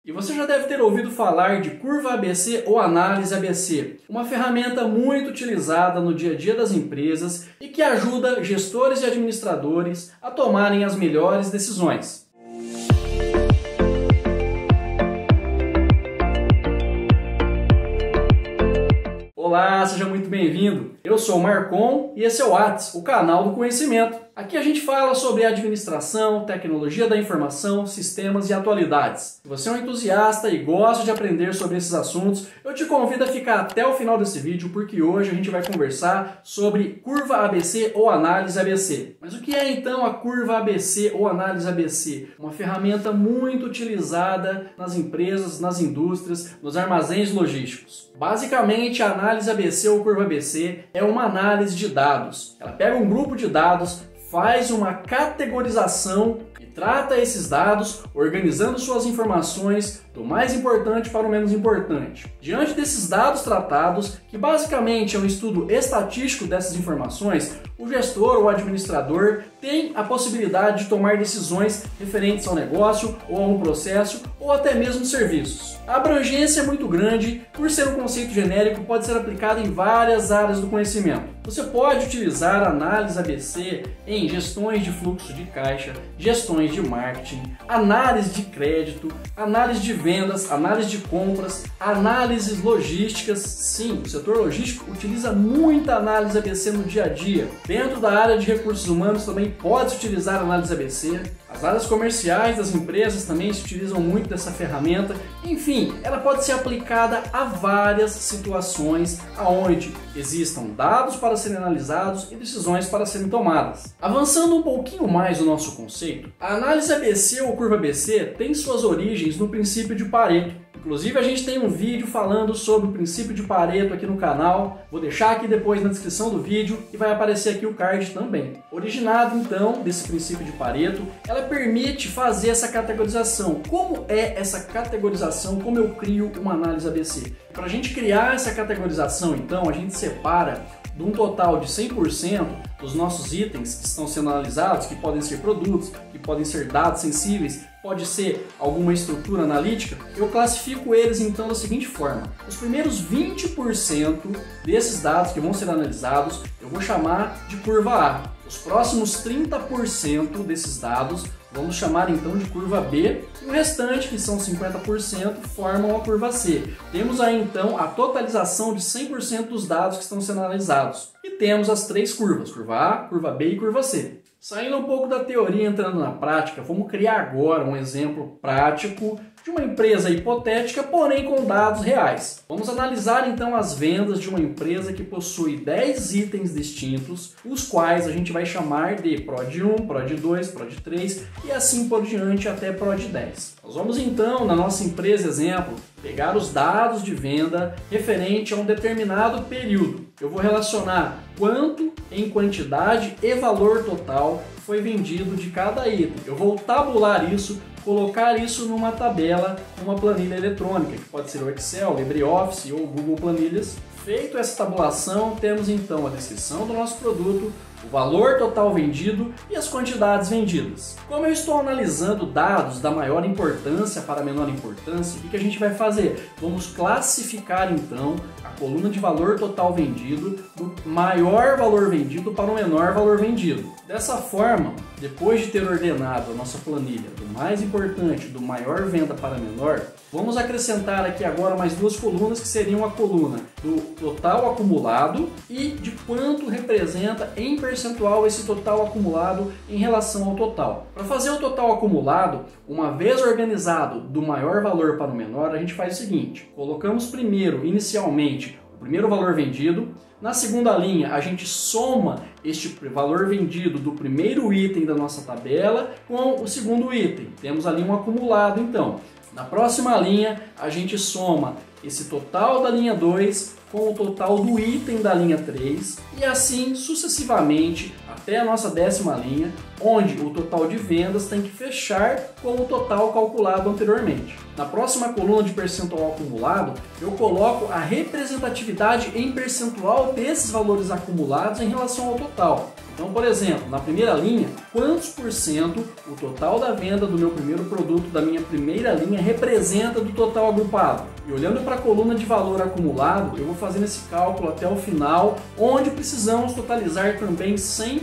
E você já deve ter ouvido falar de curva ABC ou análise ABC, uma ferramenta muito utilizada no dia a dia das empresas e que ajuda gestores e administradores a tomarem as melhores decisões. Olá, seja muito bem-vindo. Eu sou o Marcon e esse é o Whats, o canal do conhecimento. Aqui a gente fala sobre administração, tecnologia da informação, sistemas e atualidades. Se você é um entusiasta e gosta de aprender sobre esses assuntos, eu te convido a ficar até o final desse vídeo, porque hoje a gente vai conversar sobre curva ABC ou análise ABC. Mas o que é então a curva ABC ou análise ABC? Uma ferramenta muito utilizada nas empresas, nas indústrias, nos armazéns logísticos. Basicamente, a análise ABC ou curva ABC é uma análise de dados. Ela pega um grupo de dados, faz uma categorização e trata esses dados, organizando suas informações do mais importante para o menos importante. Diante desses dados tratados, que basicamente é um estudo estatístico dessas informações, o gestor ou administrador tem a possibilidade de tomar decisões referentes ao negócio ou a um processo ou até mesmo serviços. A abrangência é muito grande, por ser um conceito genérico, pode ser aplicado em várias áreas do conhecimento. Você pode utilizar a análise ABC em gestões de fluxo de caixa, gestões de marketing, análise de crédito, análise de vendas, análise de compras, análises logísticas. Sim, o setor logístico utiliza muita análise ABC no dia a dia. Dentro da área de recursos humanos também pode-se utilizar a análise ABC. As áreas comerciais das empresas também se utilizam muito dessa ferramenta. Enfim, ela pode ser aplicada a várias situações onde existam dados para serem analisados e decisões para serem tomadas. Avançando um pouquinho mais no nosso conceito, a análise ABC ou curva ABC tem suas origens no princípio de Pareto. Inclusive, a gente tem um vídeo falando sobre o princípio de Pareto aqui no canal. Vou deixar aqui depois na descrição do vídeo e vai aparecer aqui o card também. Originado, então, desse princípio de Pareto, ela permite fazer essa categorização. Como é essa categorização? Como eu crio uma análise ABC? Para a gente criar essa categorização, então, a gente separa de um total de 100% dos nossos itens que estão sendo analisados, que podem ser produtos, que podem ser dados sensíveis, pode ser alguma estrutura analítica, eu classifico eles então da seguinte forma. Os primeiros 20% desses dados que vão ser analisados, eu vou chamar de curva A. Os próximos 30% desses dados vamos chamar então de curva B, e o restante, que são 50%, formam a curva C. Temos aí então a totalização de 100% dos dados que estão sendo analisados. E temos as três curvas, curva A, curva B e curva C. Saindo um pouco da teoria e entrando na prática, vamos criar agora um exemplo prático de uma empresa hipotética, porém com dados reais. Vamos analisar então as vendas de uma empresa que possui 10 itens distintos, os quais a gente vai chamar de PROD 1, PROD 2, PROD 3 e assim por diante até PROD 10. Nós vamos então, na nossa empresa exemplo, pegar os dados de venda referente a um determinado período. Eu vou relacionar quanto em quantidade e valor total foi vendido de cada item. Eu vou tabular isso, colocar isso numa tabela, uma planilha eletrônica, que pode ser o Excel, LibreOffice ou Google Planilhas. Feito essa tabulação, temos então a descrição do nosso produto, o valor total vendido e as quantidades vendidas. Como eu estou analisando dados da maior importância para a menor importância, o que a gente vai fazer? Vamos classificar então a coluna de valor total vendido do maior valor vendido para o menor valor vendido. Dessa forma, depois de ter ordenado a nossa planilha do mais importante, do maior venda para menor, vamos acrescentar aqui agora mais duas colunas que seriam a coluna do total acumulado e de quanto representa em percentual esse total acumulado em relação ao total. Para fazer o total acumulado, uma vez organizado do maior valor para o menor, a gente faz o seguinte: colocamos primeiro, inicialmente, o primeiro valor vendido. Na segunda linha, a gente soma este valor vendido do primeiro item da nossa tabela com o segundo item. Temos ali um acumulado, então. Na próxima linha, a gente soma esse total da linha 2 com o total do item da linha 3 e assim sucessivamente até a nossa 10ª linha, onde o total de vendas tem que fechar com o total calculado anteriormente. Na próxima coluna de percentual acumulado, eu coloco a representatividade em percentual desses valores acumulados em relação ao total. Então, por exemplo, na primeira linha, quantos por cento o total da venda do meu primeiro produto da minha primeira linha representa do total agrupado? E olhando para a coluna de valor acumulado, eu vou fazendo esse cálculo até o final, onde precisamos totalizar também 100%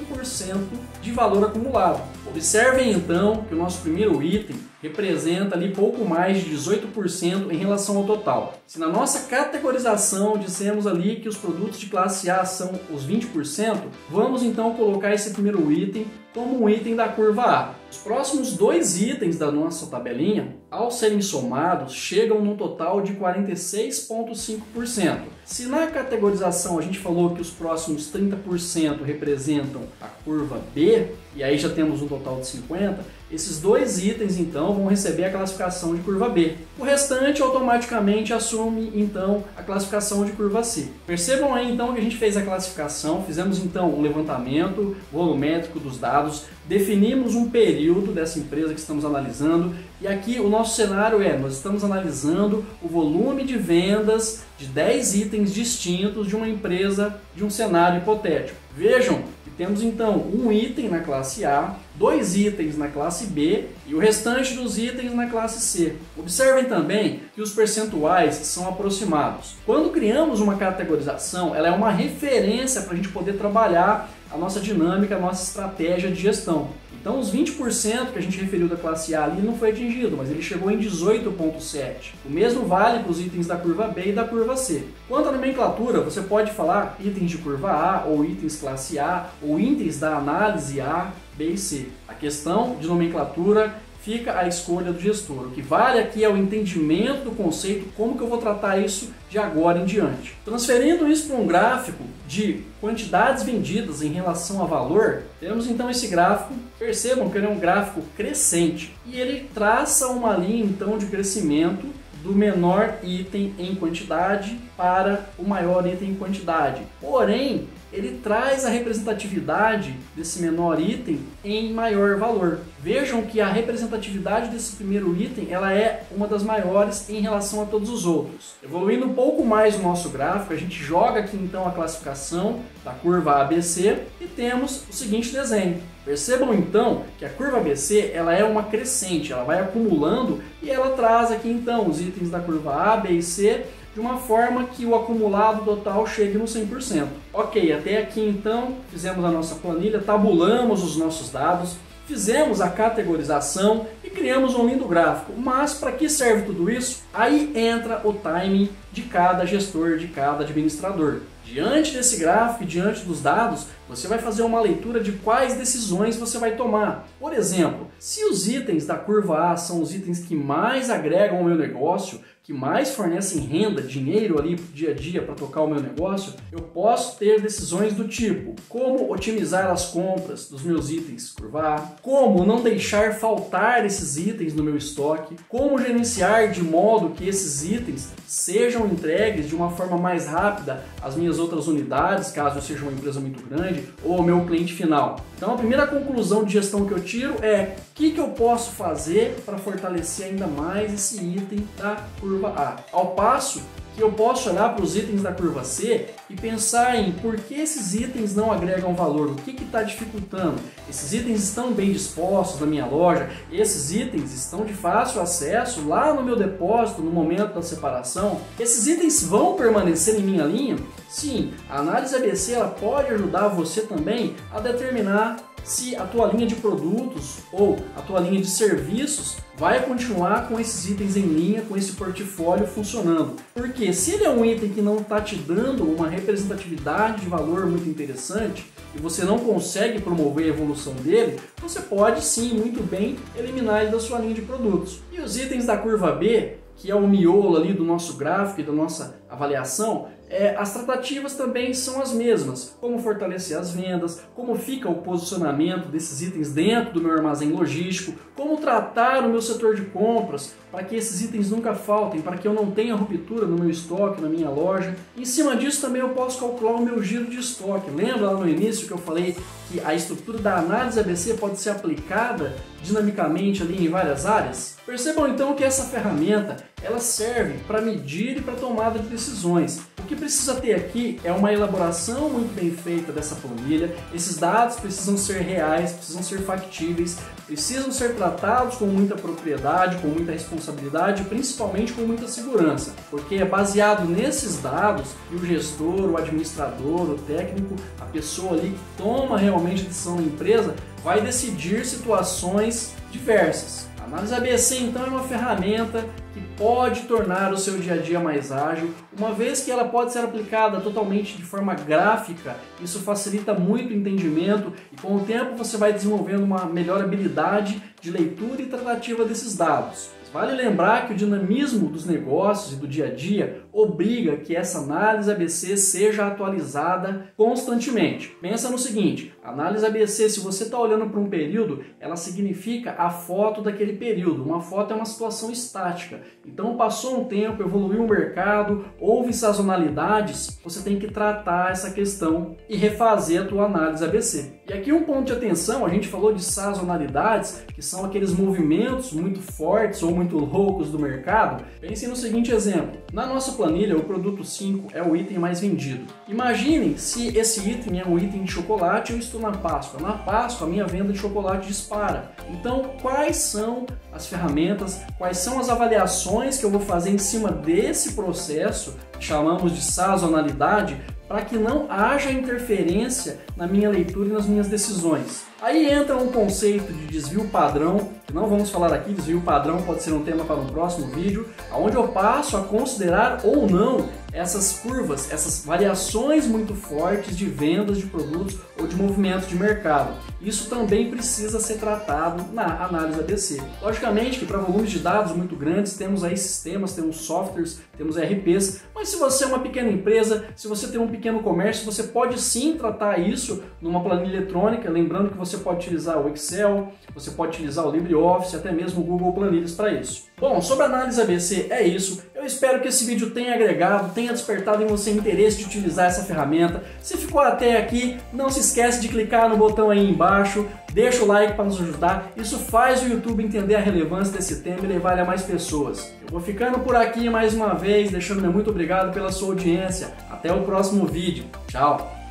de valor acumulado. Observem então que o nosso primeiro item representa ali pouco mais de 18% em relação ao total. Se na nossa categorização dissemos ali que os produtos de classe A são os 20%, vamos então colocar esse primeiro item como um item da curva A. Os próximos 2 itens da nossa tabelinha, ao serem somados, chegam num total de 46,5%. Se na categorização a gente falou que os próximos 30% representam a curva B, e aí já temos um total de 50%, esses 2 itens então vão receber a classificação de curva B. O restante automaticamente assume então a classificação de curva C. Percebam aí então que a gente fez a classificação, fizemos então um levantamento volumétrico dos dados, definimos um período dessa empresa que estamos analisando e aqui o nosso cenário nós estamos analisando o volume de vendas de 10 itens distintos de uma empresa de um cenário hipotético. Vejam que temos então um item na classe A, 2 itens na classe B e o restante dos itens na classe C. Observem também que os percentuais são aproximados. Quando criamos uma categorização, ela é uma referência para a gente poder trabalhar a nossa dinâmica, a nossa estratégia de gestão. Então os 20% que a gente referiu da classe A ali não foi atingido, mas ele chegou em 18,7%. O mesmo vale para os itens da curva B e da curva C. Quanto à nomenclatura, você pode falar itens de curva A, ou itens classe A, ou itens da análise A, B e C. A questão de nomenclatura fica à escolha do gestor. O que vale aqui é o entendimento do conceito, como que eu vou tratar isso de agora em diante. Transferindo isso para um gráfico de quantidades vendidas em relação a valor, temos então esse gráfico. Percebam que ele é um gráfico crescente e ele traça uma linha então de crescimento do menor item em quantidade para o maior item em quantidade. Porém, ele traz a representatividade desse menor item em maior valor. Vejam que a representatividade desse primeiro item ela é uma das maiores em relação a todos os outros. Evoluindo um pouco mais o nosso gráfico, a gente joga aqui então a classificação da curva ABC e temos o seguinte desenho. Percebam então que a curva ABC ela é uma crescente, ela vai acumulando e ela traz aqui então os itens da curva A, B e C de uma forma que o acumulado total chegue no 100%. Ok, até aqui então fizemos a nossa planilha, tabulamos os nossos dados, fizemos a categorização e criamos um lindo gráfico. Mas para que serve tudo isso? Aí entra o timing de cada gestor, de cada administrador. Diante desse gráfico e diante dos dados, você vai fazer uma leitura de quais decisões você vai tomar. Por exemplo, se os itens da curva A são os itens que mais agregam ao meu negócio, que mais fornecem renda, dinheiro ali dia a dia para tocar o meu negócio, eu posso ter decisões do tipo: como otimizar as compras dos meus itens curva A, como não deixar faltar esses itens no meu estoque, como gerenciar de modo que esses itens sejam entregues de uma forma mais rápida às minhas outras unidades, caso eu seja uma empresa muito grande, ou ao meu cliente final. Então a primeira conclusão de gestão que eu tiro é: o que eu posso fazer para fortalecer ainda mais esse item da curva A? Ao passo que eu posso olhar para os itens da curva C e pensar em por que esses itens não agregam valor, o que está dificultando. Esses itens estão bem dispostos na minha loja, esses itens estão de fácil acesso lá no meu depósito no momento da separação, esses itens vão permanecer em minha linha? Sim, a análise ABC ela pode ajudar você também a determinar se a tua linha de produtos ou a tua linha de serviços vai continuar com esses itens em linha, com esse portfólio funcionando. Porque se ele é um item que não está te dando uma representatividade de valor muito interessante e você não consegue promover a evolução dele, você pode sim, muito bem, eliminar ele da sua linha de produtos. E os itens da curva B, que é o miolo ali do nosso gráfico e da nossa avaliação, as tratativas também são as mesmas, como fortalecer as vendas, como fica o posicionamento desses itens dentro do meu armazém logístico, como tratar o meu setor de compras para que esses itens nunca faltem, para que eu não tenha ruptura no meu estoque, na minha loja. Em cima disso também eu posso calcular o meu giro de estoque. Lembra lá no início que eu falei que a estrutura da análise ABC pode ser aplicada dinamicamente ali em várias áreas? Percebam então que essa ferramenta ela serve para medir e para tomada de decisões. O que precisa ter aqui é uma elaboração muito bem feita dessa planilha. Esses dados precisam ser reais, precisam ser factíveis, precisam ser tratados com muita propriedade, com muita responsabilidade e principalmente com muita segurança, porque é baseado nesses dados que o gestor, o administrador, o técnico, a pessoa ali que toma realmente a decisão da empresa vai decidir situações diversas. A análise ABC então é uma ferramenta que pode tornar o seu dia a dia mais ágil, uma vez que ela pode ser aplicada totalmente de forma gráfica. Isso facilita muito o entendimento e com o tempo você vai desenvolvendo uma melhor habilidade de leitura e tratativa desses dados. Vale lembrar que o dinamismo dos negócios e do dia a dia obriga que essa análise ABC seja atualizada constantemente. Pensa no seguinte, a análise ABC, se você está olhando para um período, ela significa a foto daquele período. Uma foto é uma situação estática. Então passou um tempo, evoluiu o mercado, houve sazonalidades, você tem que tratar essa questão e refazer a tua análise ABC. E aqui um ponto de atenção, a gente falou de sazonalidades, que são aqueles movimentos muito fortes ou muito loucos do mercado. Pensem no seguinte exemplo, na nossa planilha o produto 5 é o item mais vendido. Imaginem se esse item é um item de chocolate e eu estou na Páscoa. Na Páscoa a minha venda de chocolate dispara. Então quais são as ferramentas, quais são as avaliações que eu vou fazer em cima desse processo, que chamamos de sazonalidade, para que não haja interferência na minha leitura e nas minhas decisões. Aí entra um conceito de desvio padrão, que não vamos falar aqui, desvio padrão pode ser um tema para um próximo vídeo, onde eu passo a considerar ou não essas curvas, essas variações muito fortes de vendas de produtos ou de movimentos de mercado. Isso também precisa ser tratado na análise ABC. Logicamente que para volumes de dados muito grandes temos aí sistemas, temos softwares, temos ERPs, mas se você é uma pequena empresa, se você tem um pequeno comércio, você pode sim tratar isso numa planilha eletrônica, lembrando que você pode utilizar o Excel, você pode utilizar o LibreOffice, até mesmo o Google Planilhas para isso. Bom, sobre a análise ABC é isso. Eu espero que esse vídeo tenha agregado, tenha despertado em você interesse de utilizar essa ferramenta. Se ficou até aqui, não se esquece de clicar no botão aí embaixo, deixa o like para nos ajudar. Isso faz o YouTube entender a relevância desse tema e levar ele a mais pessoas. Eu vou ficando por aqui mais uma vez, deixando meu muito obrigado pela sua audiência. Até o próximo vídeo. Tchau!